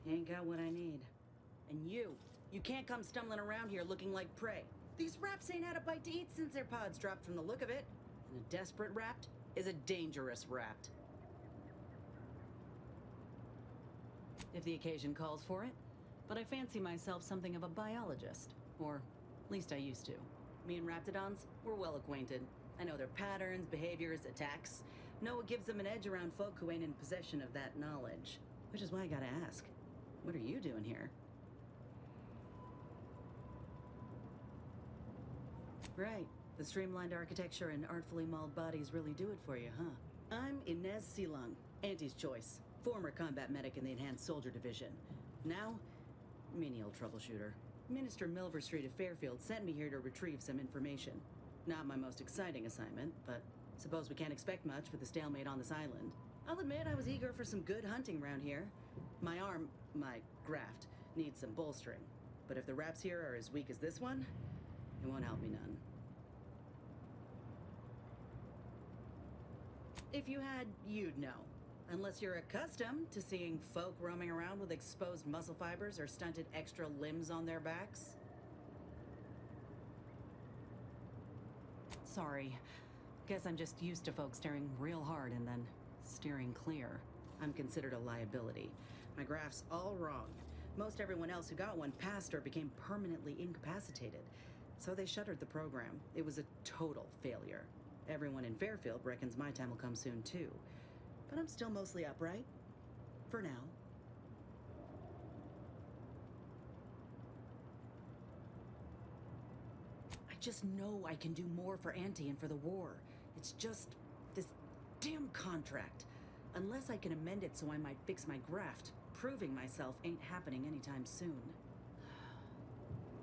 Ain't got what I need. And you can't come stumbling around here looking like prey. These raps ain't had a bite to eat since their pods dropped from the look of it. And a desperate rapt is a dangerous rapt. If the occasion calls for it. But I fancy myself something of a biologist. Or at least I used to. Me and raptidons, we're well acquainted. I know their patterns, behaviors, attacks. Know what gives them an edge around folk who ain't in possession of that knowledge. Which is why I gotta ask, what are you doing here? Right. The streamlined architecture and artfully mauled bodies really do it for you, huh? I'm Inez Silung, Aunties' choice. Former combat medic in the Enhanced Soldier Division. Now, menial troubleshooter. Minister Milver Street of Fairfield sent me here to retrieve some information. Not my most exciting assignment, but suppose we can't expect much with the stalemate on this island. I'll admit I was eager for some good hunting around here. My arm, my graft, needs some bolstering. But if the raps here are as weak as this one, it won't help me none. If you had, you'd know. Unless you're accustomed to seeing folk roaming around with exposed muscle fibers or stunted extra limbs on their backs. Sorry. Guess I'm just used to folks staring real hard and then steering clear. I'm considered a liability. My graft's all wrong. Most everyone else who got one passed or became permanently incapacitated. So they shuttered the program. It was a total failure. Everyone in Fairfield reckons my time will come soon too. But I'm still mostly upright. For now. I just know I can do more for Auntie and for the war. It's just this damn contract. Unless I can amend it so I might fix my graft, proving myself ain't happening anytime soon.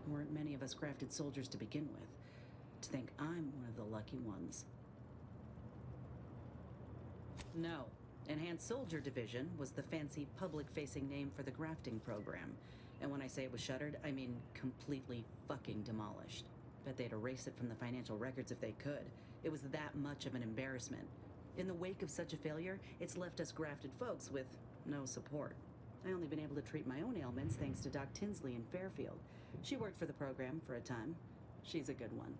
Weren't many of us grafted soldiers to begin with. To think I'm one of the lucky ones. No. Enhanced Soldier Division was the fancy public-facing name for the grafting program. And when I say it was shuttered, I mean completely fucking demolished. Bet they'd erase it from the financial records if they could. It was that much of an embarrassment. In the wake of such a failure, it's left us grafted folks with no support. I only been able to treat my own ailments thanks to Doc Tinsley in Fairfield. She worked for the program for a time. She's a good one.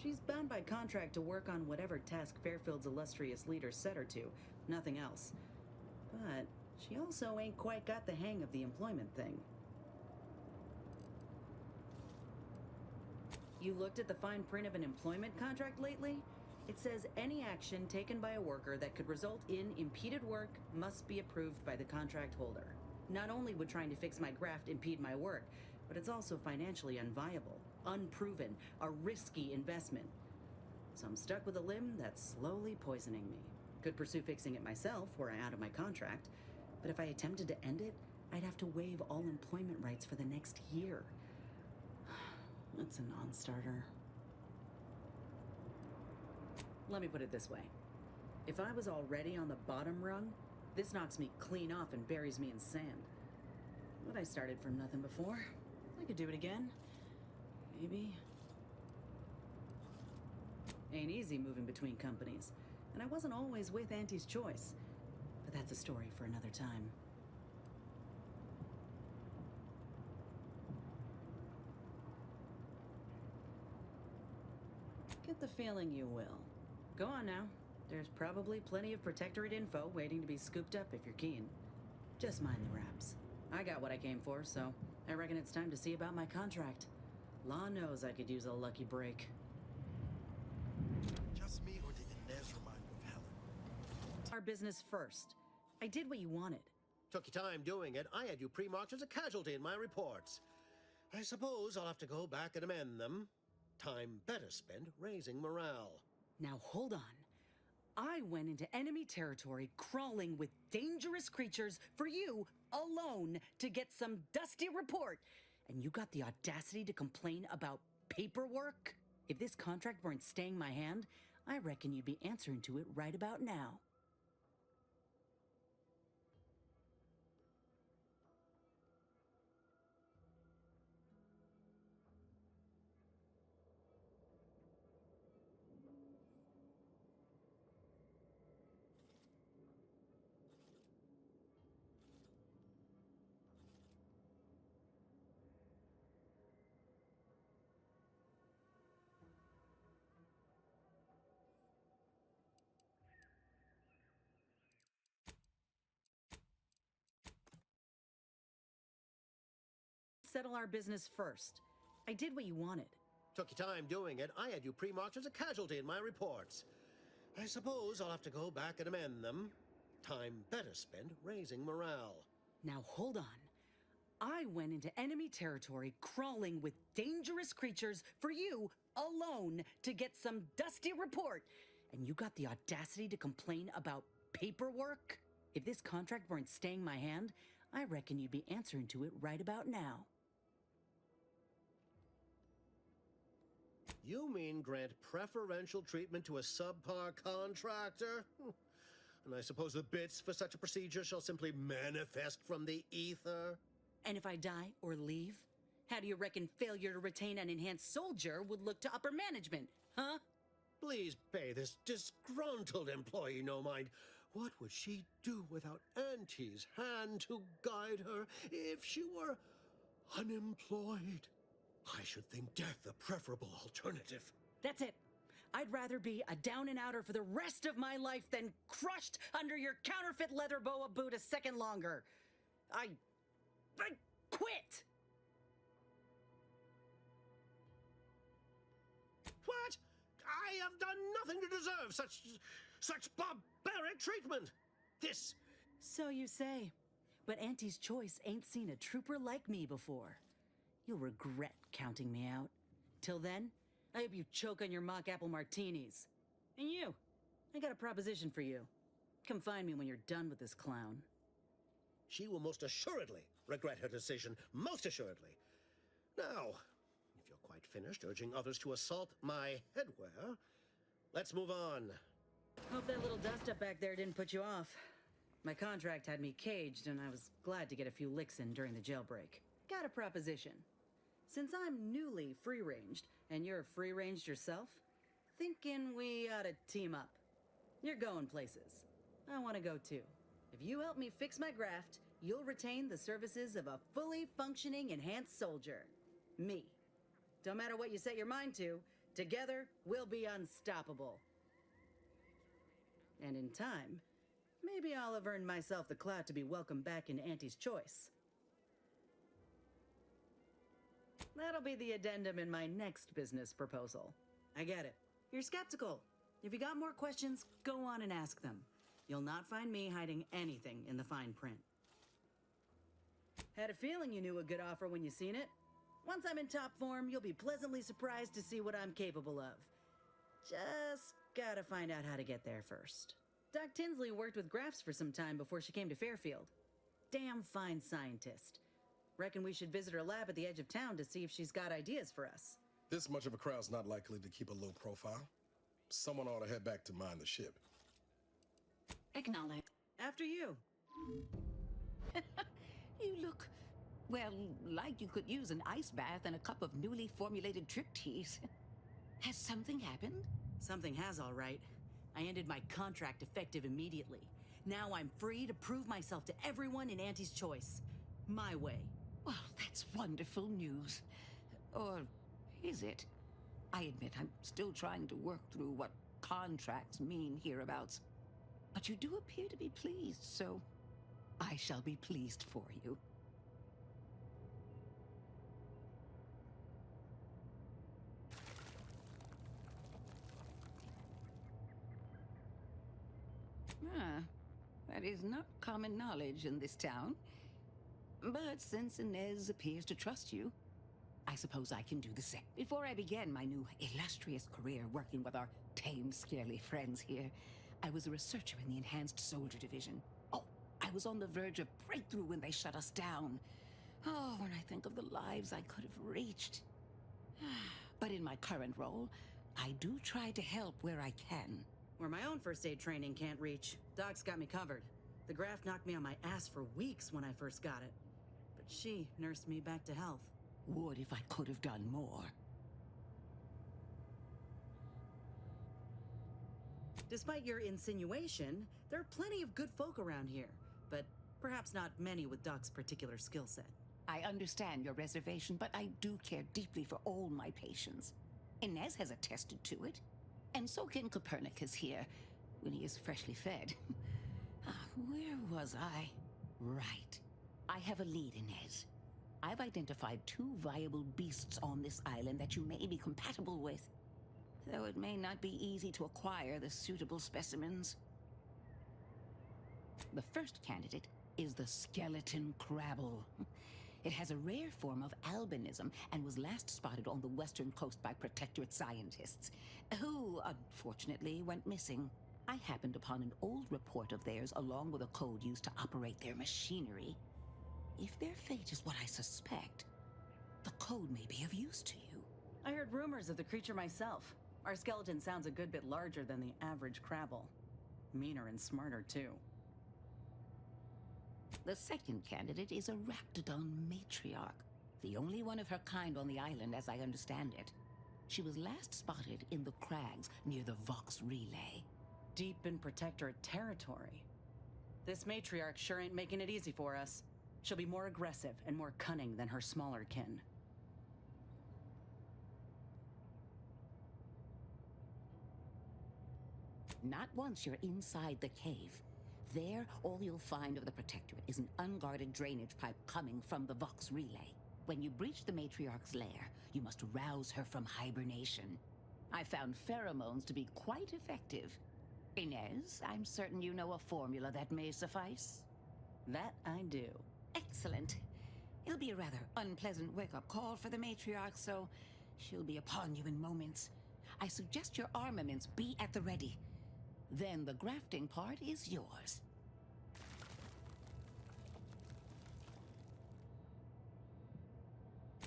She's bound by contract to work on whatever task Fairfield's illustrious leader set her to. Nothing else. But she also ain't quite got the hang of the employment thing. You looked at the fine print of an employment contract lately? It says any action taken by a worker that could result in impeded work must be approved by the contract holder. Not only would trying to fix my graft impede my work, but it's also financially unviable, unproven, a risky investment. So I'm stuck with a limb that's slowly poisoning me. Could pursue fixing it myself were I out of my contract, but if I attempted to end it, I'd have to waive all employment rights for the next year. That's a non-starter. Let me put it this way. If I was already on the bottom rung, this knocks me clean off and buries me in sand. But I started from nothing before. I could do it again. Maybe. Ain't easy moving between companies. And I wasn't always with Auntie's choice. But that's a story for another time. Get the feeling you will. Go on now. There's probably plenty of Protectorate info waiting to be scooped up if you're keen. Just mind the raps. I got what I came for, so I reckon it's time to see about my contract. Law knows I could use a lucky break. Just me, or did Inez remind you of Helen? Our business first. I did what you wanted. Took your time doing it. I had you pre-marked as a casualty in my reports. I suppose I'll have to go back and amend them. Time better spent raising morale. Now hold on. I went into enemy territory crawling with dangerous creatures for you alone to get some dusty report. And you got the audacity to complain about paperwork? If this contract weren't staying my hand, I reckon you'd be answering to it right about now. settle our business first. I did what you wanted. Took you time doing it. I had you pre-marked as a casualty in my reports. I suppose I'll have to go back and amend them. Time better spent raising morale. Now hold on. I went into enemy territory crawling with dangerous creatures for you alone to get some dusty report. And you got the audacity to complain about paperwork? If this contract weren't staying my hand, I reckon you'd be answering to it right about now. You mean grant preferential treatment to a subpar contractor? And I suppose the bits for such a procedure shall simply manifest from the ether? And if I die or leave, how do you reckon failure to retain an enhanced soldier would look to upper management, huh? Please pay this disgruntled employee no mind. What would she do without Auntie's hand to guide her if she were unemployed? I should think death the preferable alternative. That's it. I'd rather be a down-and-outer for the rest of my life than crushed under your counterfeit leather boa boot a second longer. I quit! What? I have done nothing to deserve such barbaric treatment. This... So you say. But Auntie's Choice ain't seen a trooper like me before. You'll regret counting me out. Till then, I hope you choke on your mock apple martinis. And you, I got a proposition for you. Come find me when you're done with this clown. She will most assuredly regret her decision. Most assuredly. Now, if you're quite finished urging others to assault my headwear, let's move on. Hope that little dust-up back there didn't put you off. My contract had me caged, and I was glad to get a few licks in during the jailbreak. Got a proposition. Since I'm newly free-ranged, and you're free-ranged yourself, thinking we ought to team up. You're going places. I want to go too. If you help me fix my graft, you'll retain the services of a fully functioning enhanced soldier. Me. Don't matter what you set your mind to, together we'll be unstoppable. And in time, maybe I'll have earned myself the clout to be welcomed back in Auntie's Choice. That'll be the addendum in my next business proposal. I get it. You're skeptical. If you got more questions, go on and ask them. You'll not find me hiding anything in the fine print. Had a feeling you knew a good offer when you seen it. Once I'm in top form, you'll be pleasantly surprised to see what I'm capable of. Just gotta find out how to get there first. Doc Tinsley worked with Grafts for some time before she came to Fairfield. Damn fine scientist. Reckon we should visit her lab at the edge of town to see if she's got ideas for us. This much of a crowd's not likely to keep a low profile. Someone ought to head back to mind the ship. Acknowledge. After you. You look, well, like you could use an ice bath and a cup of newly formulated trip teas. Has something happened? Something has, all right. I ended my contract effective immediately. Now I'm free to prove myself to everyone in Auntie's Choice. My way. Well, that's wonderful news. Or is it? I admit I'm still trying to work through what contracts mean hereabouts. But you do appear to be pleased, so I shall be pleased for you. That is not common knowledge in this town. But since Inez appears to trust you, I suppose I can do the same. Before I began my new illustrious career working with our tame, scarily friends here, I was a researcher in the Enhanced Soldier Division. Oh, I was on the verge of breakthrough when they shut us down. Oh, when I think of the lives I could have reached. But in my current role, I do try to help where I can. Where my own first aid training can't reach, Doc's got me covered. The graft knocked me on my ass for weeks when I first got it. But she nursed me back to health. Would if I could have done more. Despite your insinuation, there are plenty of good folk around here, but perhaps not many with Doc's particular skill set. I understand your reservation, but I do care deeply for all my patients. Inez has attested to it, and so can Copernicus here, when he is freshly fed. Where was I? Right. I have a lead, Inez. I've identified 2 viable beasts on this island that you may be compatible with, though it may not be easy to acquire the suitable specimens. The first candidate is the skeleton crabble. It has a rare form of albinism and was last spotted on the western coast by Protectorate scientists, who, unfortunately, went missing. I happened upon an old report of theirs along with a code used to operate their machinery. If their fate is what I suspect, the code may be of use to you. I heard rumors of the creature myself. Our skeleton sounds a good bit larger than the average crabble. Meaner and smarter, too. The second candidate is a raptidon matriarch, the only one of her kind on the island as I understand it. She was last spotted in the crags near the Vox Relay. Deep in Protectorate territory. This matriarch sure ain't making it easy for us. She'll be more aggressive and more cunning than her smaller kin. Not once you're inside the cave. There, all you'll find of the Protectorate is an unguarded drainage pipe coming from the Vox Relay. When you breach the matriarch's lair, you must rouse her from hibernation. I found pheromones to be quite effective. Inez, I'm certain you know a formula that may suffice. That I do. Excellent. It'll be a rather unpleasant wake-up call for the matriarch, so she'll be upon you in moments. I suggest your armaments be at the ready. Then the grafting part is yours.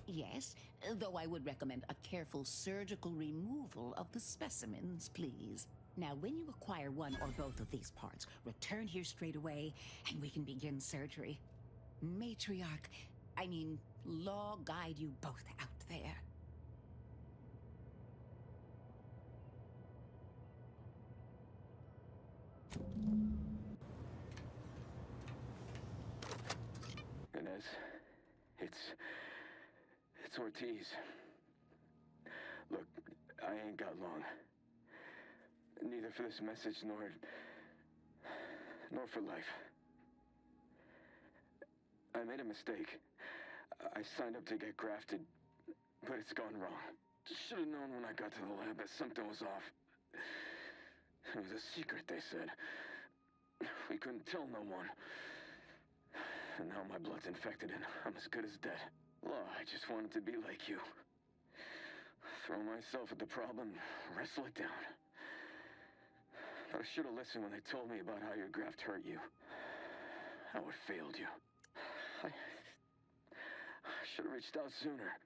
Yes, though I would recommend a careful surgical removal of the specimens, please. Now, when you acquire one or both of these parts, return here straight away, and we can begin surgery. Law guide you both out there. Inez, it's Ortiz. Look, I ain't got long. Neither for this message nor for life. I made a mistake. I signed up to get grafted, but it's gone wrong. Should have known when I got to the lab that something was off. It was a secret, they said. We couldn't tell no one. And now my blood's infected and I'm as good as dead. Law, I just wanted to be like you. Throw myself at the problem, wrestle it down. But I should have listened when they told me about how your graft hurt you. How it failed you. I should have reached out sooner.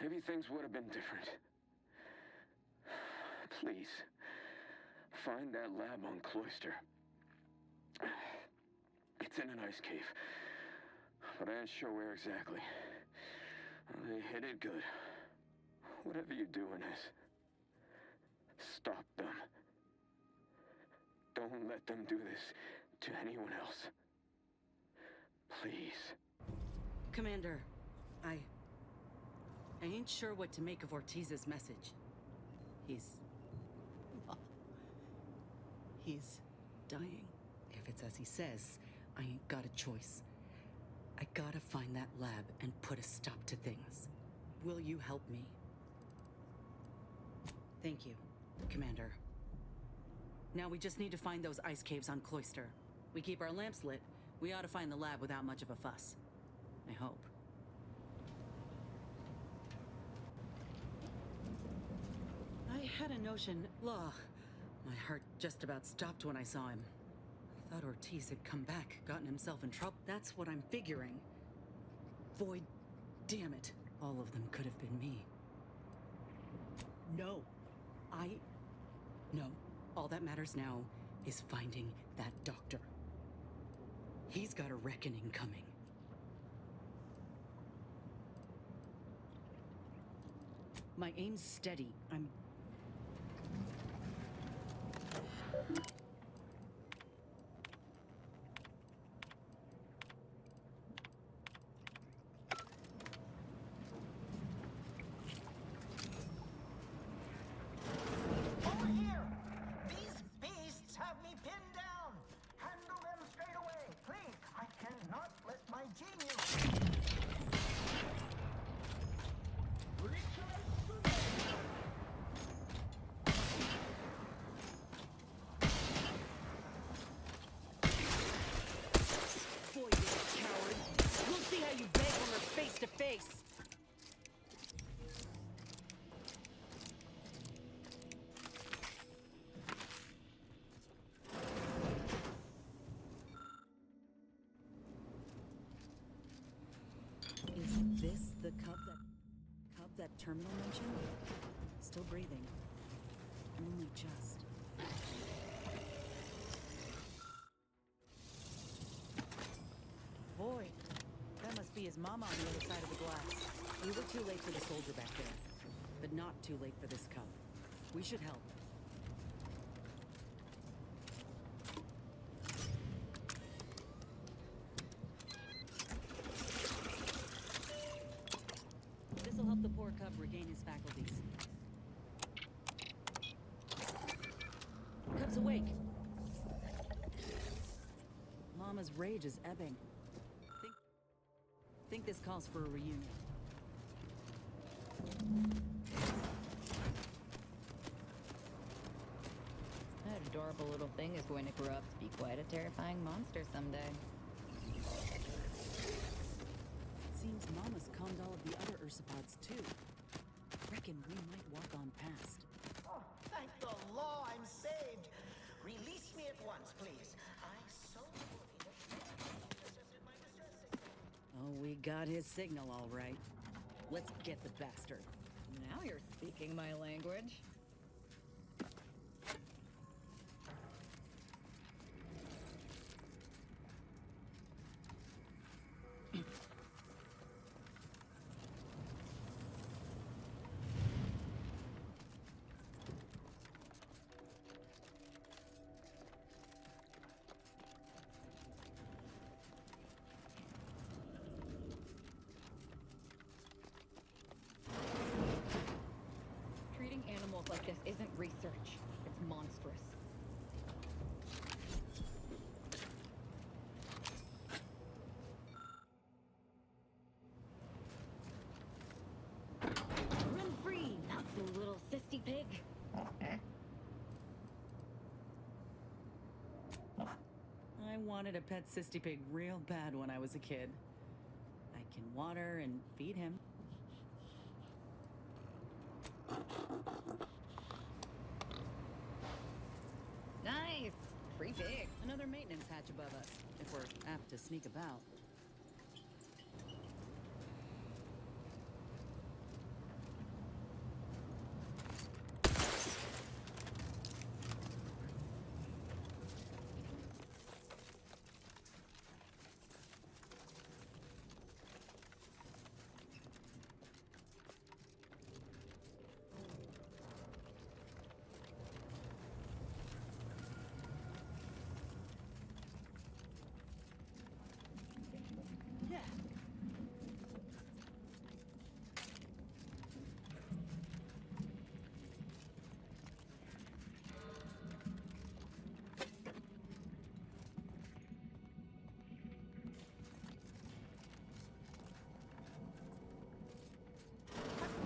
Maybe things would have been different. Please, find that lab on Cloister. It's in an ice cave, but I ain't sure where exactly. They hit it good. Whatever you do, Inez, stop them. Don't let them do this to anyone else. Please. Commander, I ain't sure what to make of Ortiz's message. He's dying. If it's as he says, I ain't got a choice. I gotta find that lab and put a stop to things. Will you help me? Thank you, Commander. Now we just need to find those ice caves on Cloister. We keep our lamps lit, we ought to find the lab without much of a fuss. I hope. I had a notion, Law. My heart just about stopped when I saw him. I thought Ortiz had come back, gotten himself in trouble. That's what I'm figuring. Void, damn it. All of them could have been me. No. No. All that matters now is finding that doctor. He's got a reckoning coming. My aim's steady. I'm... Over here! These beasts have me pinned down! Handle them straight away, please! I cannot let my genius... Is this the cub that Terminal mentioned? Still breathing. Only just. Boy, that must be his mama on the other side of the glass. We were too late for the soldier back there, but not too late for this cub. We should help. This'll help the poor cub regain his faculties. Cub's awake. Mama's rage is ebbing. Think this calls for a reunion. That adorable little thing is going to grow up to be quite a terrifying monster someday. Seems Mama's calmed all of the other ursopods too. Reckon we might walk on past. Oh, thank the law I'm saved. Release me at once, please. I so intercepted my distress signal. Oh, we got his signal all right. Let's get the bastard. Now you're speaking my language. Treating animals like this isn't research. It's monstrous. Run free, you little sissy pig. I wanted a pet cysty pig real bad when I was a kid. I can water and feed him. Nice! Free pig. Another maintenance hatch above us, if we're apt to sneak about. Yeah.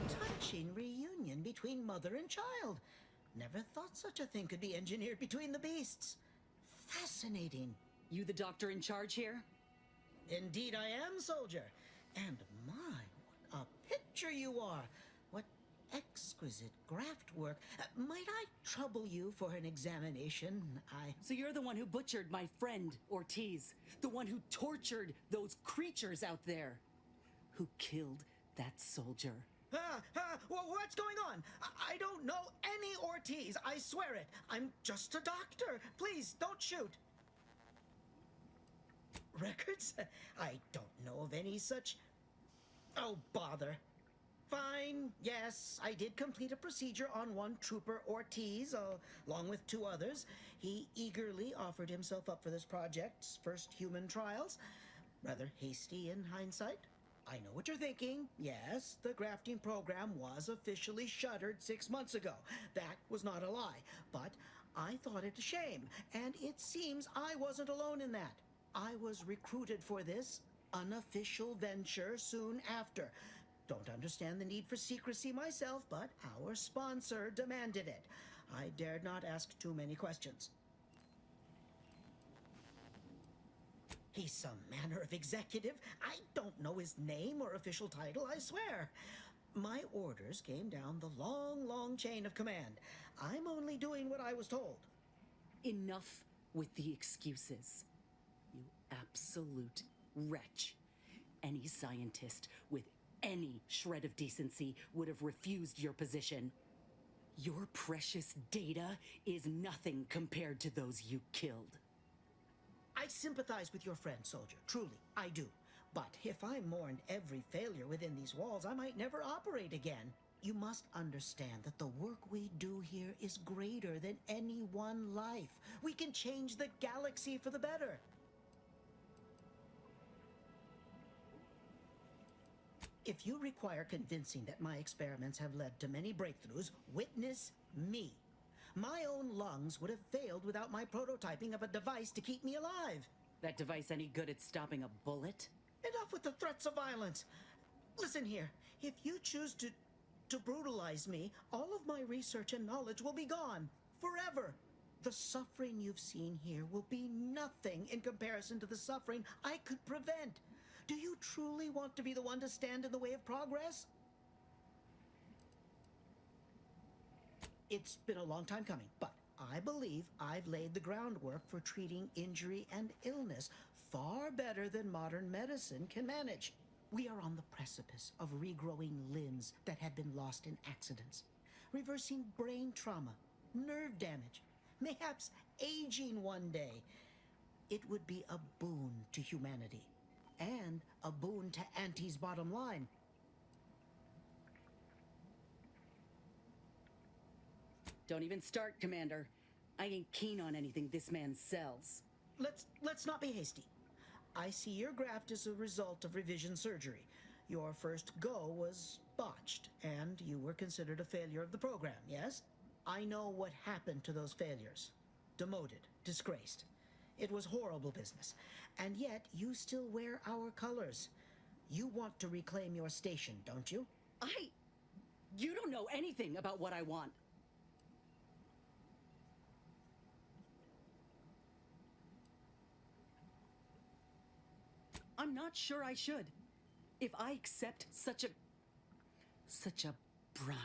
A touching reunion between mother and child. Never thought such a thing could be engineered between the beasts. Fascinating. You the doctor in charge here? Indeed I am, soldier. And my, what a picture you are. What exquisite graft work. Might I trouble you for an examination? So you're the one who butchered my friend, Ortiz. The one who tortured those creatures out there. Who killed that soldier. What's going on? I don't know any Ortiz, I swear it. I'm just a doctor. Please, don't shoot. Records? I don't know of any such... Oh, bother. Fine, yes, I did complete a procedure on one Trooper Ortiz, along with 2 others. He eagerly offered himself up for this project's first human trials. Rather hasty in hindsight. I know what you're thinking. Yes, the grafting program was officially shuttered 6 months ago. That was not a lie. But I thought it a shame, and it seems I wasn't alone in that. I was recruited for this unofficial venture soon after. Don't understand the need for secrecy myself, but our sponsor demanded it. I dared not ask too many questions. He's some manner of executive. I don't know his name or official title, I swear. My orders came down the long, long chain of command. I'm only doing what I was told. Enough with the excuses. You absolute wretch. any scientist with any shred of decency would have refused your position. Your precious data is nothing compared to those you killed. I sympathize with your friend, soldier. Truly, I do. But if I mourned every failure within these walls, I might never operate again. You must understand that the work we do here is greater than any one life. We can change the galaxy for the better. If you require convincing that my experiments have led to many breakthroughs, witness me. My own lungs would have failed without my prototyping of a device to keep me alive. That device any good at stopping a bullet? Enough with the threats of violence. Listen here, if you choose to brutalize me, all of my research and knowledge will be gone. Forever. The suffering you've seen here will be nothing in comparison to the suffering I could prevent. Do you truly want to be the one to stand in the way of progress? It's been a long time coming, but I believe I've laid the groundwork for treating injury and illness far better than modern medicine can manage. We are on the precipice of regrowing limbs that have been lost in accidents, reversing brain trauma, nerve damage, mayhaps aging one day. It would be a boon to humanity, and a boon to Aunties' bottom line. Don't even start, Commander. I ain't keen on anything this man sells. Let's not be hasty. I see your graft is a result of revision surgery. Your first go was botched, and you were considered a failure of the program, yes? I know what happened to those failures. Demoted, disgraced. It was horrible business. And yet, you still wear our colors. You want to reclaim your station, don't you? You don't know anything about what I want. I'm not sure I should. If I accept such a bribe,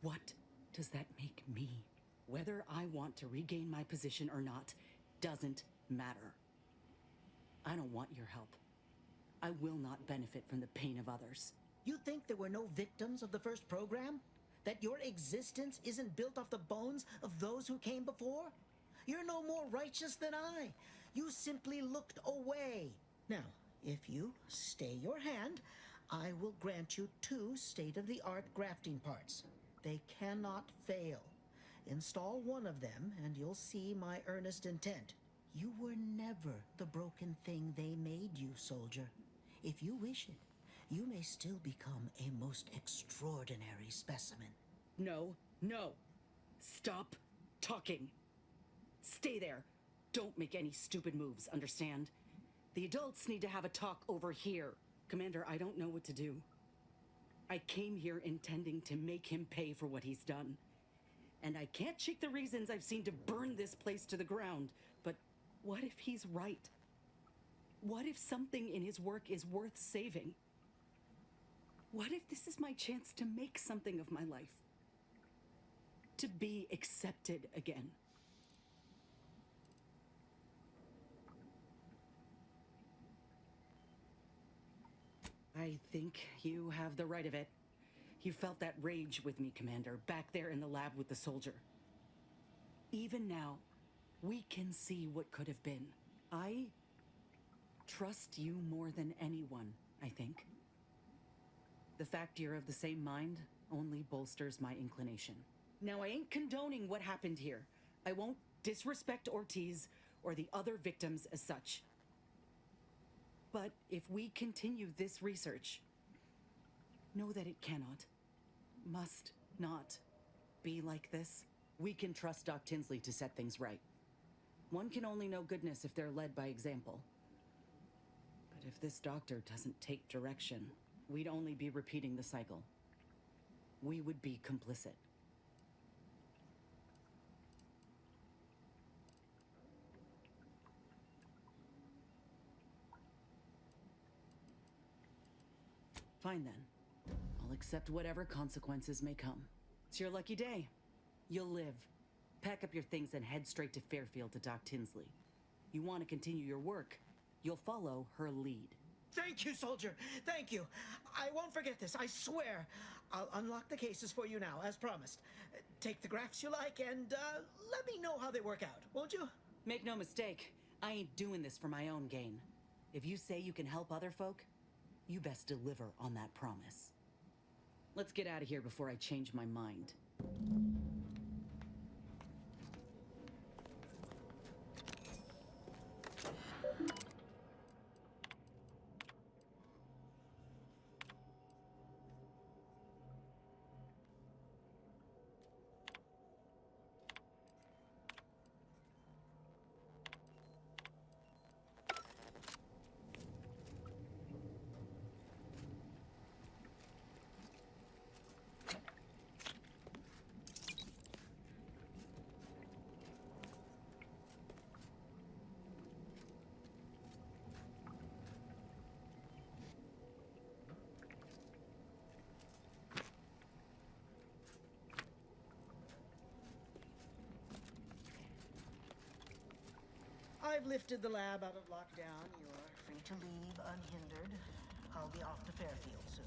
what does that make me? Whether I want to regain my position or not doesn't matter. I don't want your help. I will not benefit from the pain of others. You think there were no victims of the first program? That your existence isn't built off the bones of those who came before? You're no more righteous than I. You simply looked away. Now, if you stay your hand, I will grant you 2 state-of-the-art grafting parts. They cannot fail. Install one of them, and you'll see my earnest intent. You were never the broken thing they made you, soldier. If you wish it, you may still become a most extraordinary specimen. No. Stop talking. Stay there. Don't make any stupid moves, understand? The adults need to have a talk over here. Commander, I don't know what to do. I came here intending to make him pay for what he's done. And I can't shake the reasons I've seen to burn this place to the ground. But what if he's right? What if something in his work is worth saving? What if this is my chance to make something of my life? To be accepted again? I think you have the right of it. You felt that rage with me, Commander, back there in the lab with the soldier. Even now, we can see what could have been. I trust you more than anyone, I think. The fact you're of the same mind only bolsters my inclination. Now, I ain't condoning what happened here. I won't disrespect Ortiz or the other victims as such. But if we continue this research, know that it cannot, must not be like this. We can trust Doc Tinsley to set things right. One can only know goodness if they're led by example. But if this doctor doesn't take direction, we'd only be repeating the cycle. We would be complicit. Fine then. I'll accept whatever consequences may come. It's your lucky day. You'll live. Pack up your things and head straight to Fairfield to Doc Tinsley. You want to continue your work, you'll follow her lead. Thank you, soldier. Thank you. I won't forget this, I swear. I'll unlock the cases for you now, as promised. Take the graphs you like and let me know how they work out, won't you? Make no mistake, I ain't doing this for my own gain. If you say you can help other folk, you best deliver on that promise. Let's get out of here before I change my mind. I've lifted the lab out of lockdown. You're free to leave unhindered. I'll be off to Fairfield soon.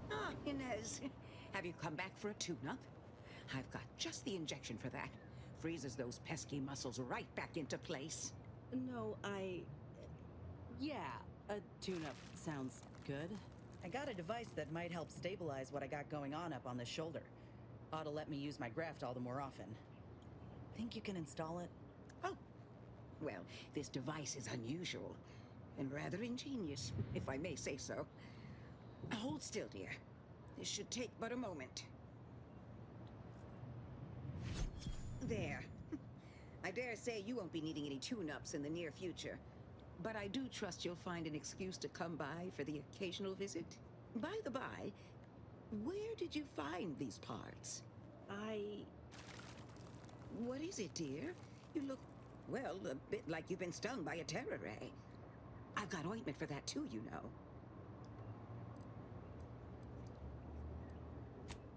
Ah, Inez, have you come back for a tune-up? I've got just the injection for that. Freezes those pesky muscles right back into place. No, yeah, a tune-up sounds good. I got a device that might help stabilize what I got going on up on the shoulder. Ought to let me use my graft all the more often. Think you can install it? Oh, well, this device is unusual and rather ingenious, if I may say so. Hold still, dear. This should take but a moment. There. I dare say you won't be needing any tune-ups in the near future, but I do trust you'll find an excuse to come by for the occasional visit. By the by, where did you find these parts? What is it, dear? You look, well, a bit like you've been stung by a terror ray. I've got ointment for that too, you know.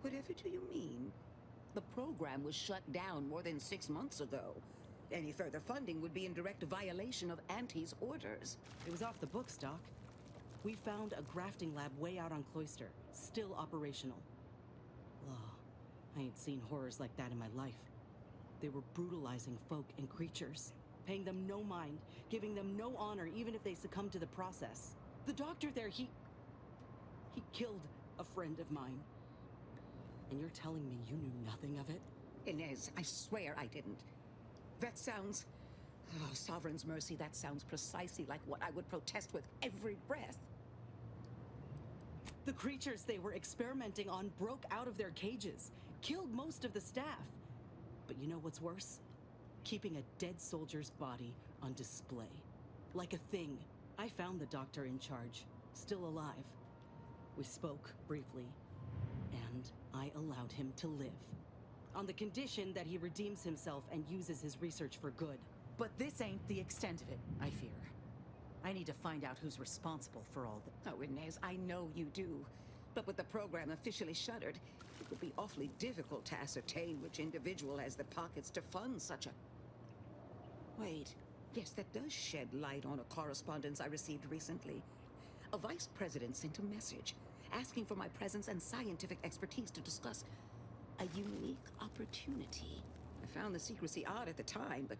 Whatever do you mean? The program was shut down more than 6 months ago. Any further funding would be in direct violation of Aunties' orders. It was off the books, Doc. We found a grafting lab way out on Cloister, still operational. Oh, I ain't seen horrors like that in my life. They were brutalizing folk and creatures, paying them no mind, giving them no honor even if they succumbed to the process. The doctor there, he killed a friend of mine. And you're telling me you knew nothing of it? Inez, I swear I didn't. That sounds... Oh, Sovereign's mercy, that sounds precisely like what I would protest with every breath. The creatures they were experimenting on broke out of their cages, killed most of the staff. But you know what's worse? Keeping a dead soldier's body on display. Like a thing. I found the doctor in charge, still alive. We spoke briefly, and I allowed him to live. On the condition that he redeems himself and uses his research for good. But this ain't the extent of it, I fear. I need to find out who's responsible for all the... Oh, Inez, I know you do. But with the program officially shuttered, it would be awfully difficult to ascertain which individual has the pockets to fund such a... Wait. Yes, that does shed light on a correspondence I received recently. A vice president sent a message asking for my presence and scientific expertise to discuss a unique opportunity. I found the secrecy odd at the time, but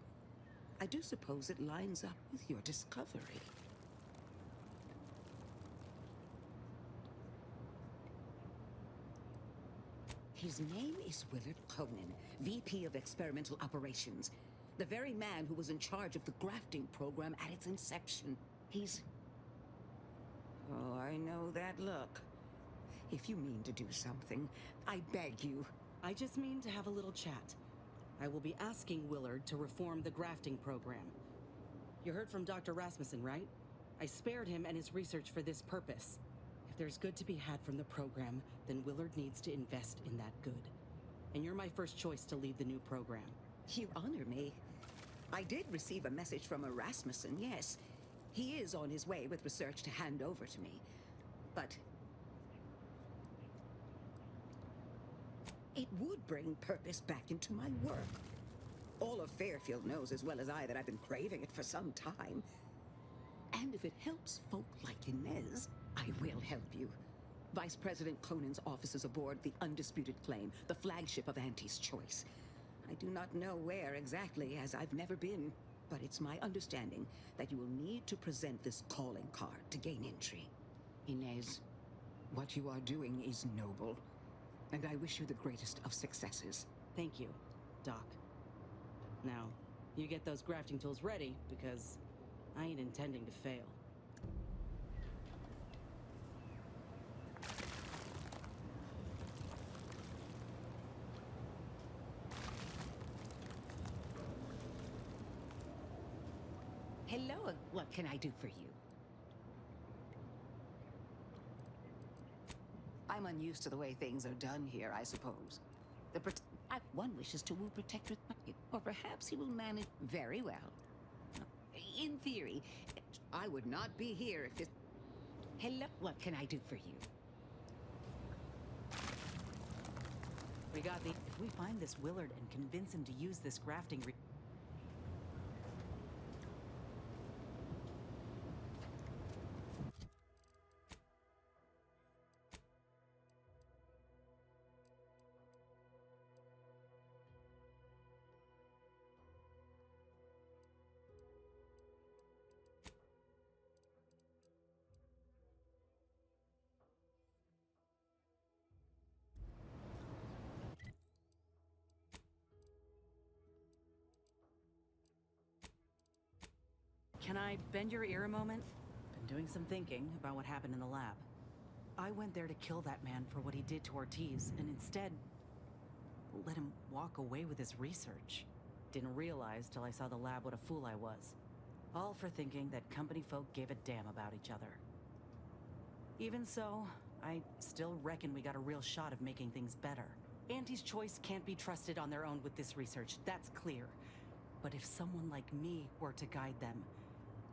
I do suppose it lines up with your discovery. His name is Willard Conan, VP of Experimental Operations. The very man who was in charge of the grafting program at its inception. He's... Oh, I know that look. If you mean to do something, I beg you. I just mean to have a little chat. I will be asking Willard to reform the grafting program. You heard from Dr. Rasmussen, right? I spared him and his research for this purpose. If there's good to be had from the program, then Willard needs to invest in that good. And you're my first choice to lead the new program. You honor me. I did receive a message from a Rasmussen, yes. He is on his way with research to hand over to me. But it would bring purpose back into my work. All of Fairfield knows as well as I that I've been craving it for some time. And if it helps folk like Inez, I will help you. Vice President Conan's office is aboard the Undisputed Claim, the flagship of Aunties' choice. I do not know where exactly, as I've never been, but it's my understanding that you will need to present this calling card to gain entry. Inez, what you are doing is noble, and I wish you the greatest of successes. Thank you, Doc. Now, you get those grafting tools ready, because I ain't intending to fail. Hello, what can I do for you? I'm unused to the way things are done here, I suppose. One wishes to woo Protectorate, or perhaps he will manage very well. In theory, I would not be here if this... Hello, what can I do for you? We got the... If we find this Willard and convince him to use this grafting... Can I bend your ear a moment? Been doing some thinking about what happened in the lab. I went there to kill that man for what he did to Ortiz, and instead let him walk away with his research. Didn't realize till I saw the lab what a fool I was. All for thinking that company folk gave a damn about each other. Even so, I still reckon we got a real shot of making things better. Aunties' choice can't be trusted on their own with this research, that's clear. But if someone like me were to guide them,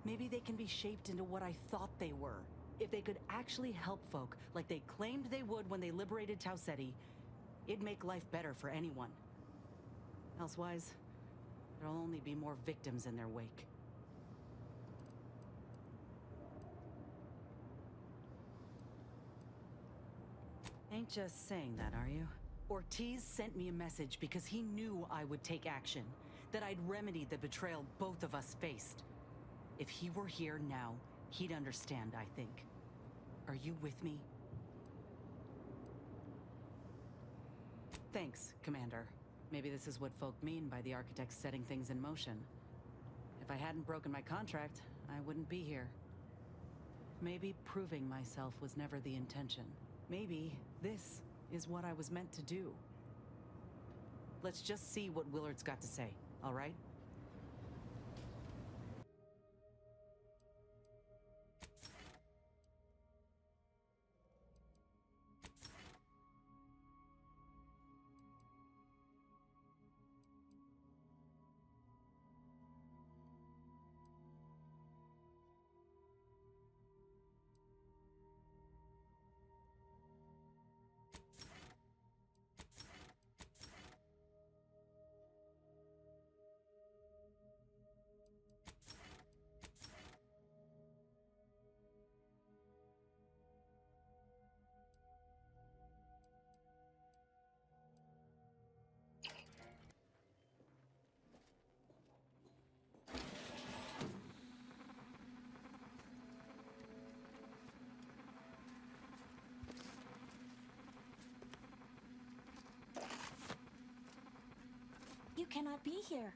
maybe they can be shaped into what I thought they were. If they could actually help folk like they claimed they would when they liberated Tau Ceti, it'd make life better for anyone. Elsewise, there'll only be more victims in their wake. Ain't just saying that, are you? Ortiz sent me a message because he knew I would take action, that I'd remedy the betrayal both of us faced. If he were here now, he'd understand, I think. Are you with me? Thanks, Commander. Maybe this is what folk mean by the architects setting things in motion. If I hadn't broken my contract, I wouldn't be here. Maybe proving myself was never the intention. Maybe this is what I was meant to do. Let's just see what Willard's got to say, all right? cannot be here.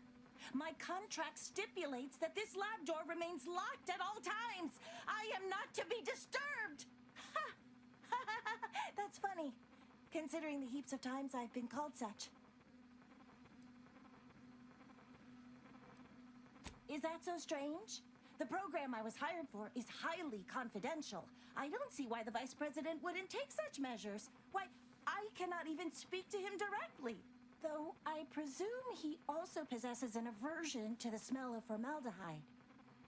My contract stipulates that this lab door remains locked at all times. I am not to be disturbed. Ha! That's funny, considering the heaps of times I've been called such. Is that so strange? The program I was hired for is highly confidential. I don't see why the Vice President wouldn't take such measures. Why, I cannot even speak to him directly. Though I presume he also possesses an aversion to the smell of formaldehyde.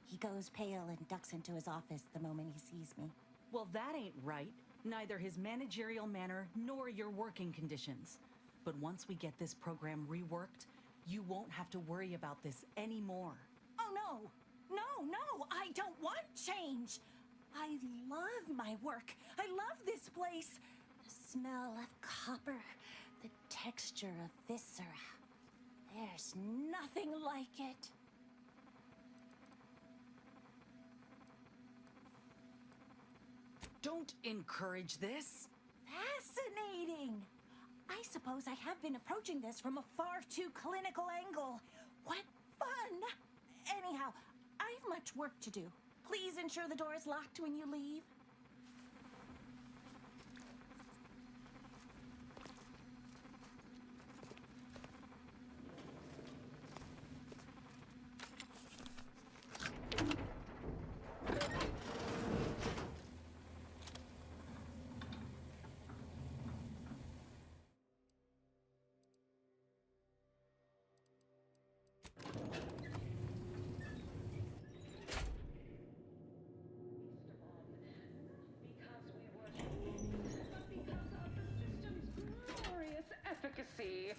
He goes pale and ducks into his office the moment he sees me. Well, that ain't right. Neither his managerial manner nor your working conditions. But once we get this program reworked, you won't have to worry about this anymore. Oh, no. No, I don't want change. I love my work. I love this place. The smell of copper, the texture of viscera. There's nothing like it. Don't encourage this. Fascinating. I suppose I have been approaching this from a far too clinical angle. What fun! Anyhow, I've much work to do. Please ensure the door is locked when you leave.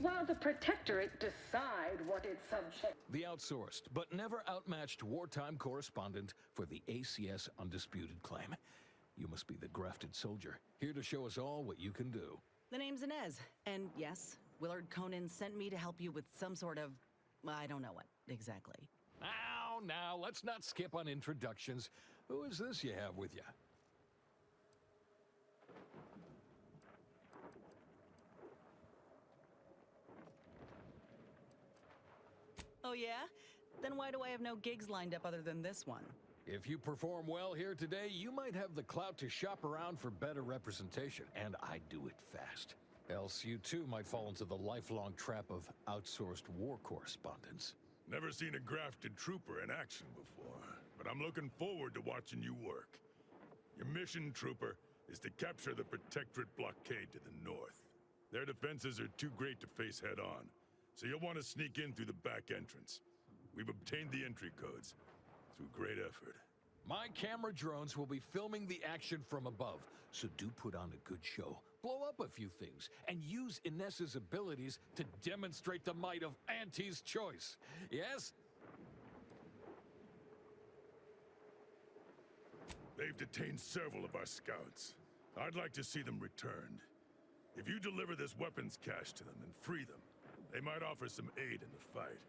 While the Protectorate decide what its subject... The outsourced, but never outmatched wartime correspondent for the ACS Undisputed Claim. You must be the Grafted soldier, here to show us all what you can do. The name's Inez, and yes, Willard Conan sent me to help you with some sort of... I don't know what, exactly. Now, let's not skip on introductions. Who is this you have with you? Oh yeah? Then why do I have no gigs lined up other than this one? If you perform well here today, you might have the clout to shop around for better representation, and I do it fast. Else you too might fall into the lifelong trap of outsourced war correspondence. Never seen a grafted trooper in action before, but I'm looking forward to watching you work. Your mission, trooper, is to capture the Protectorate blockade to the north. Their defenses are too great to face head-on, so you'll want to sneak in through the back entrance. We've obtained the entry codes through great effort. My camera drones will be filming the action from above, so do put on a good show. Blow up a few things, and use Inez's abilities to demonstrate the might of Aunties' choice. Yes? They've detained several of our scouts. I'd like to see them returned. If you deliver this weapons cache to them and free them, they might offer some aid in the fight.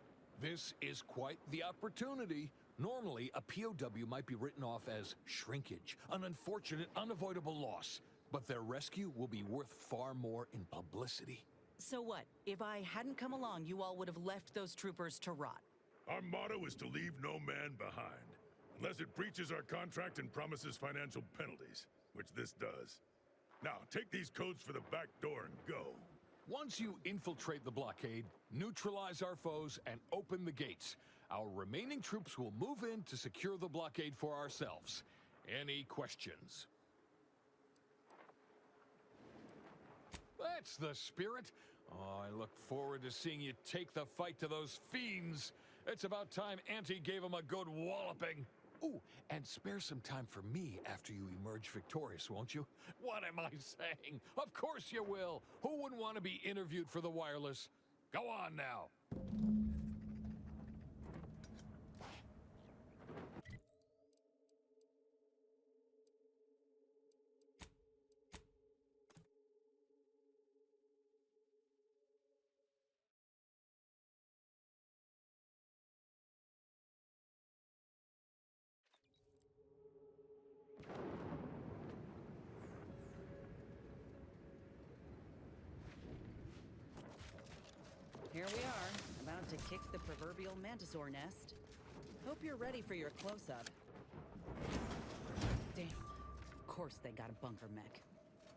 This is quite the opportunity. Normally, a POW might be written off as shrinkage, an unfortunate, unavoidable loss. But their rescue will be worth far more in publicity. So what? If I hadn't come along, you all would have left those troopers to rot. Our motto is to leave no man behind, unless it breaches our contract and promises financial penalties, which this does. Now, take these codes for the back door and go. Once you infiltrate the blockade, neutralize our foes, and open the gates, our remaining troops will move in to secure the blockade for ourselves. Any questions? That's the spirit. Oh, I look forward to seeing you take the fight to those fiends. It's about time Auntie gave them a good walloping. Ooh, and spare some time for me after you emerge victorious, won't you? What am I saying? Of course you will. Who wouldn't want to be interviewed for the wireless? Go on now. Here we are, about to kick the proverbial mantisaur nest. Hope you're ready for your close-up. Damn. Of course they got a bunker mech.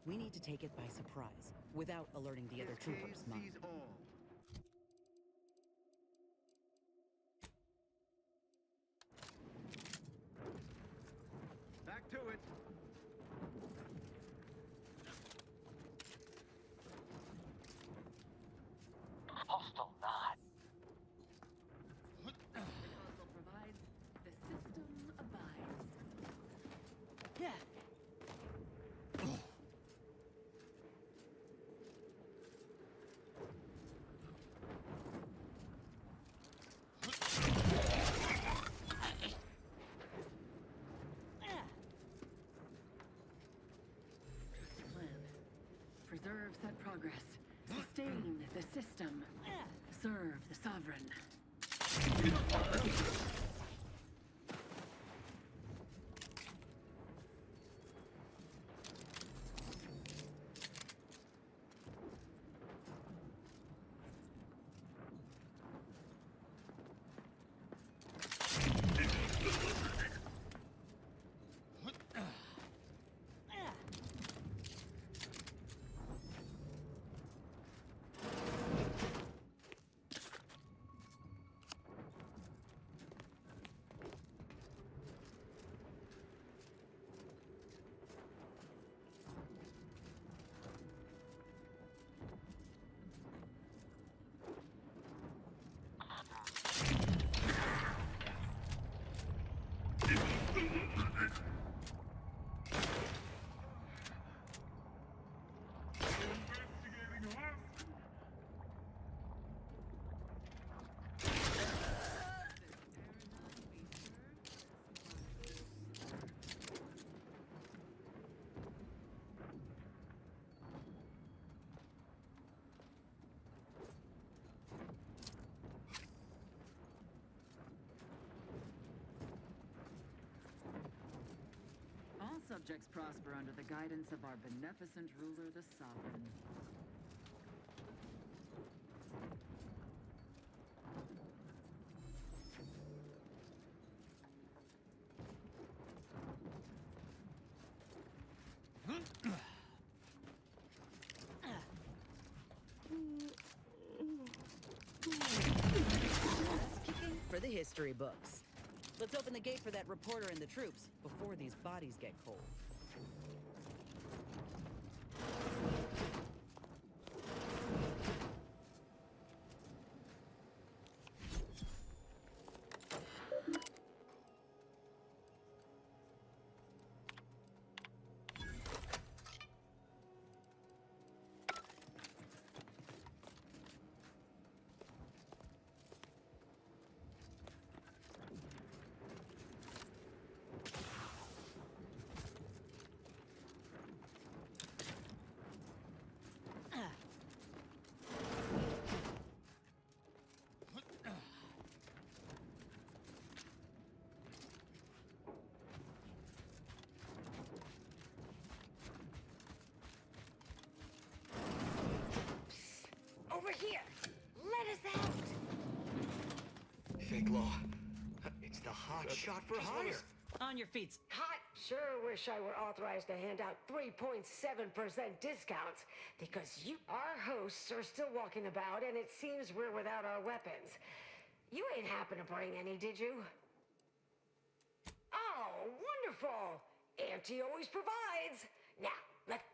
We need to take it by surprise, without alerting the other troopers, Mom. Back to it. Hostile nod. The console provides, the system abides. Yeah. Plan. Preserve set progress. Sustain the system. Serve the sovereign. All subjects prosper under the guidance of our beneficent ruler, the sovereign. For the history books. Let's open the gate for that reporter and the troops before these bodies get cold. Over here! Let us out! Fake law. It's the hot shot for hire. On your feet. Hot sure wish I were authorized to hand out 3.7% discounts, because our hosts are still walking about, and it seems we're without our weapons. You ain't happen to bring any, did you? Oh, wonderful! Auntie always provides. Now, let's...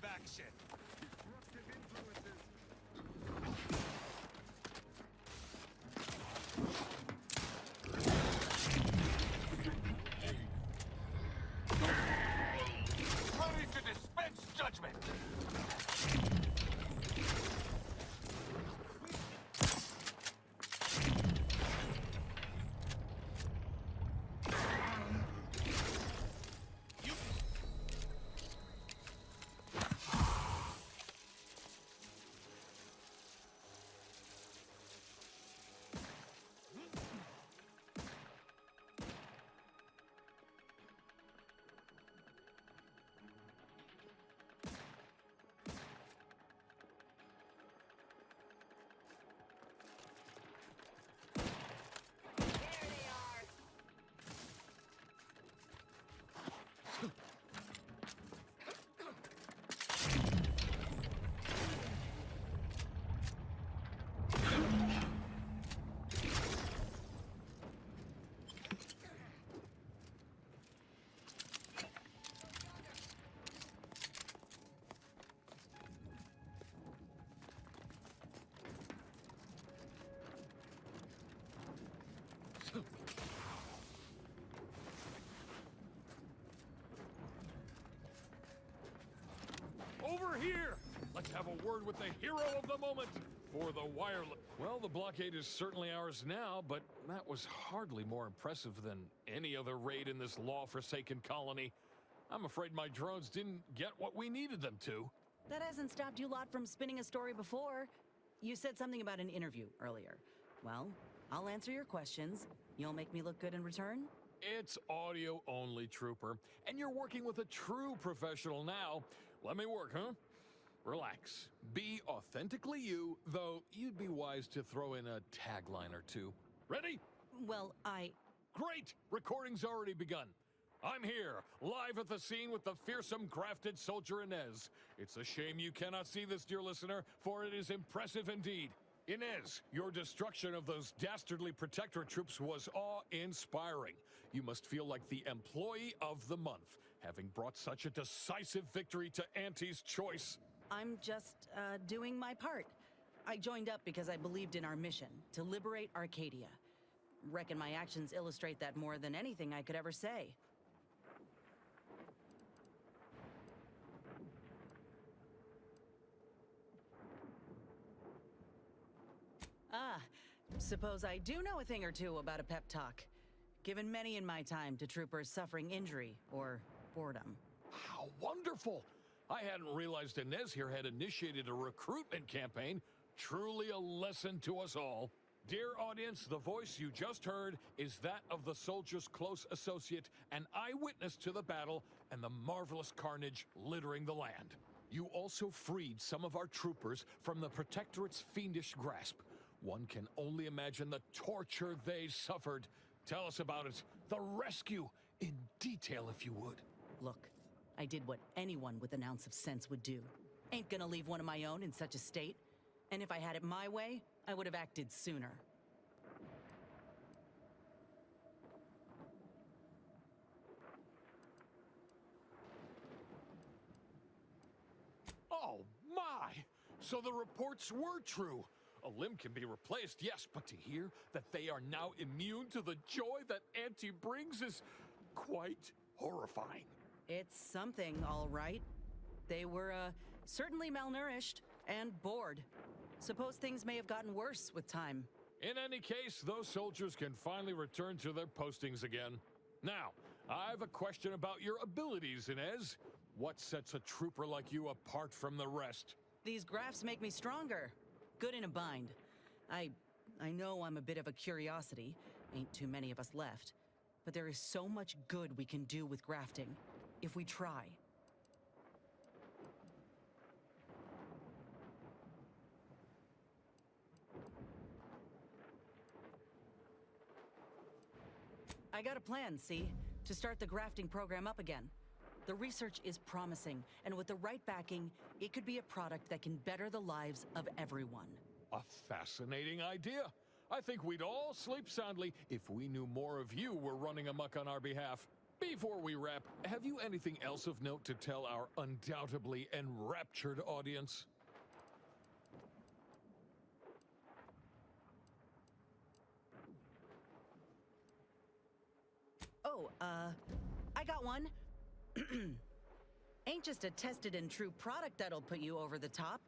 Action. Disruptive influences. Ready to dispense judgment. a word with the hero of the moment for the wireless. Well, the blockade is certainly ours now, but that was hardly more impressive than any other raid in this law-forsaken colony. I'm afraid my drones didn't get what we needed them to. That hasn't stopped you lot from spinning a story before. You said something about an interview earlier. Well, I'll answer your questions. You'll make me look good in return? It's audio only, Trooper, and you're working with a true professional now. Let me work, huh? Relax. Be authentically you, though you'd be wise to throw in a tagline or two. Ready? Well, Great! Recording's already begun. I'm here, live at the scene with the fearsome Grafted soldier Inez. It's a shame you cannot see this, dear listener, for it is impressive indeed. Inez, your destruction of those dastardly Protectorate troops was awe-inspiring. You must feel like the employee of the month, having brought such a decisive victory to Aunties' choice. I'm just, doing my part. I joined up because I believed in our mission, to liberate Arcadia. Reckon my actions illustrate that more than anything I could ever say. Suppose I do know a thing or two about a pep talk. Given many in my time to troopers suffering injury or boredom. How wonderful! I hadn't realized Inez here had initiated a recruitment campaign. Truly a lesson to us all. Dear audience, the voice you just heard is that of the soldier's close associate, an eyewitness to the battle and the marvelous carnage littering the land. You also freed some of our troopers from the Protectorate's fiendish grasp. One can only imagine the torture they suffered. Tell us about it. The rescue, in detail if you would. Look, I did what anyone with an ounce of sense would do. Ain't gonna leave one of my own in such a state. And if I had it my way, I would have acted sooner. Oh my! So the reports were true. A limb can be replaced, yes, but to hear that they are now immune to the joy that Auntie brings is quite horrifying. It's something, all right. They were, certainly malnourished and bored. Suppose things may have gotten worse with time. In any case, those soldiers can finally return to their postings again. Now, I have a question about your abilities, Inez. What sets a trooper like you apart from the rest? These graphs make me stronger. Good in a bind. I know I'm a bit of a curiosity. Ain't too many of us left. But there is so much good we can do with grafting, if we try. I got a plan, see? To start the grafting program up again. The research is promising, and with the right backing, it could be a product that can better the lives of everyone. A fascinating idea. I think we'd all sleep soundly if we knew more of you were running amok on our behalf. Before we wrap, have you anything else of note to tell our undoubtedly enraptured audience? Oh, I got one. Ain't just a tested and true product that'll put you over the top.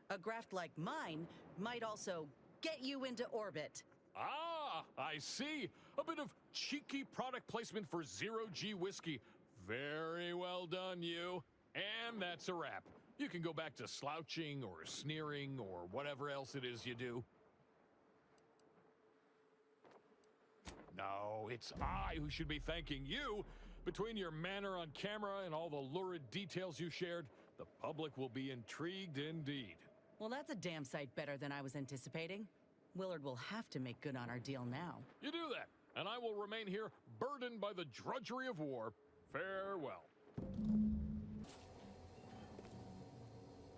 A graft like mine might also get you into orbit. Ah, I see. A bit of cheeky product placement for zero-G whiskey. Very well done, you. And that's a wrap. You can go back to slouching or sneering or whatever else it is you do. No, it's I who should be thanking you. Between your manner on camera and all the lurid details you shared, the public will be intrigued indeed. Well, that's a damn sight better than I was anticipating. Willard will have to make good on our deal now. You do that, and I will remain here burdened by the drudgery of war. Farewell.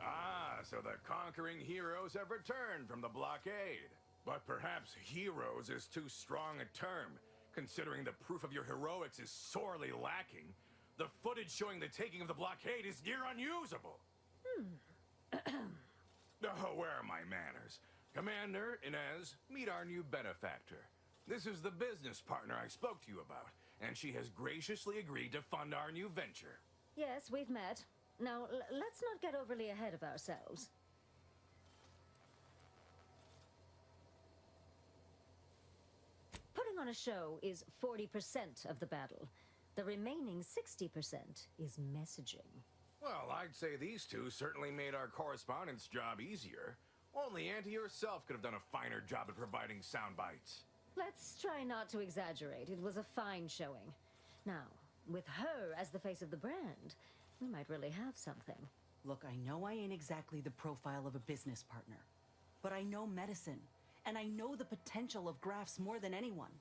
Ah, so the conquering heroes have returned from the blockade. But perhaps heroes is too strong a term, considering the proof of your heroics is sorely lacking. The footage showing the taking of the blockade is near unusable. Oh, where are my manners? Commander, Inez, meet our new benefactor. This is the business partner I spoke to you about, and she has graciously agreed to fund our new venture. Yes, we've met. Now, let's not get overly ahead of ourselves. on a show is 40% of the battle. The remaining 60% is messaging. Well, I'd say these two certainly made our correspondence job easier. Only Auntie herself could have done a finer job at providing sound bites. Let's try not to exaggerate. It was a fine showing. Now, with her as the face of the brand, we might really have something. Look, I know I ain't exactly the profile of a business partner, but I know medicine, and I know the potential of grafts more than anyone.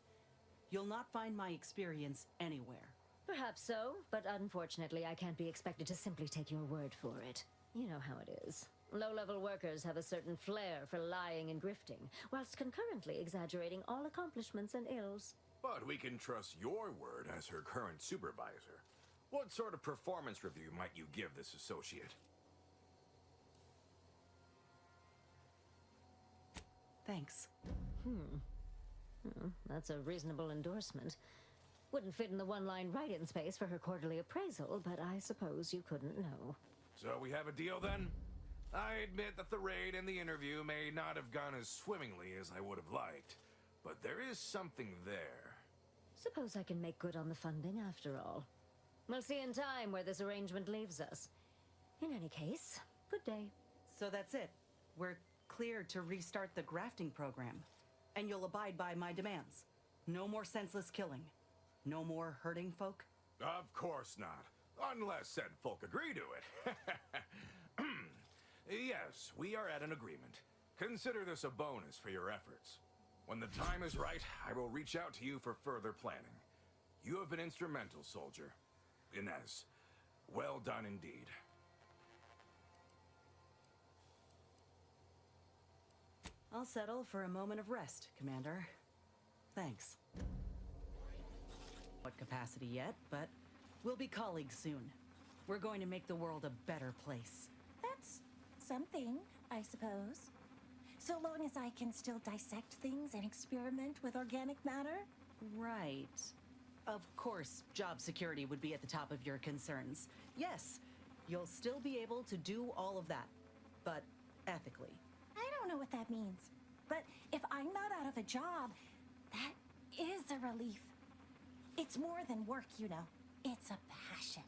You'll not find my experience anywhere. Perhaps so, but unfortunately I can't be expected to simply take your word for it. You know how it is. Low-level workers have a certain flair for lying and grifting, whilst concurrently exaggerating all accomplishments and ills. But we can trust your word as her current supervisor. What sort of performance review might you give this associate? Thanks. That's a reasonable endorsement. Wouldn't fit in the one-line write-in space for her quarterly appraisal, but I suppose you couldn't know. So we have a deal then? I admit that the raid and the interview may not have gone as swimmingly as I would have liked, but there is something there. Suppose I can make good on the funding after all. We'll see in time where this arrangement leaves us. In any case, good day. So that's it. We're clear to restart the grafting program. And you'll abide by my demands. No more senseless killing. No more hurting folk? Of course not. Unless said folk agree to it. Yes, we are at an agreement. Consider this a bonus for your efforts. When the time is right, I will reach out to you for further planning. You have been instrumental, soldier. Inez, well done indeed. I'll settle for a moment of rest, Commander. Thanks. What capacity yet, but we'll be colleagues soon. We're going to make the world a better place. That's something, I suppose. So long as I can still dissect things and experiment with organic matter? Right. Of course, job security would be at the top of your concerns. Yes, you'll still be able to do all of that, but ethically. I don't know what that means. But if I'm not out of a job, that is a relief. It's more than work, you know. It's a passion.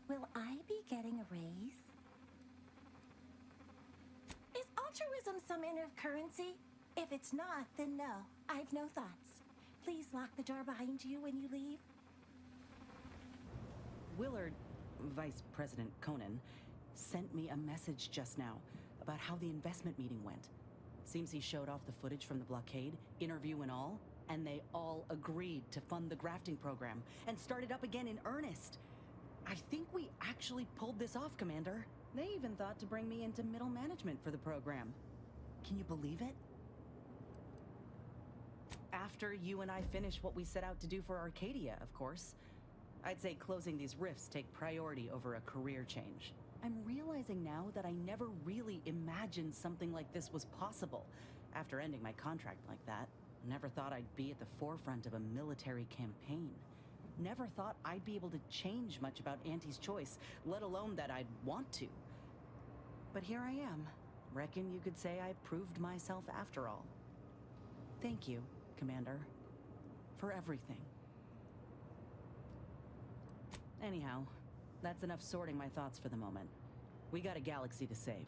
Will I be getting a raise? Is altruism some kind of currency? If it's not, then no. I've no thoughts. Please lock the door behind you when you leave. Willard, Vice President Conan, sent me a message just now about how the investment meeting went. Seems he showed off the footage from the blockade, interview and all, and they all agreed to fund the grafting program and start it up again in earnest. I think we actually pulled this off, Commander. They even thought to bring me into middle management for the program. Can you believe it? After you and I finish what we set out to do for Arcadia, of course. I'd say closing these rifts take priority over a career change. I'm realizing now that I never really imagined something like this was possible after ending my contract like that. Never thought I'd be at the forefront of a military campaign. Never thought I'd be able to change much about Auntie's choice, let alone that I'd want to. But here I am. Reckon you could say I proved myself after all. Thank you, Commander, for everything. Anyhow, that's enough sorting my thoughts for the moment. We got a galaxy to save.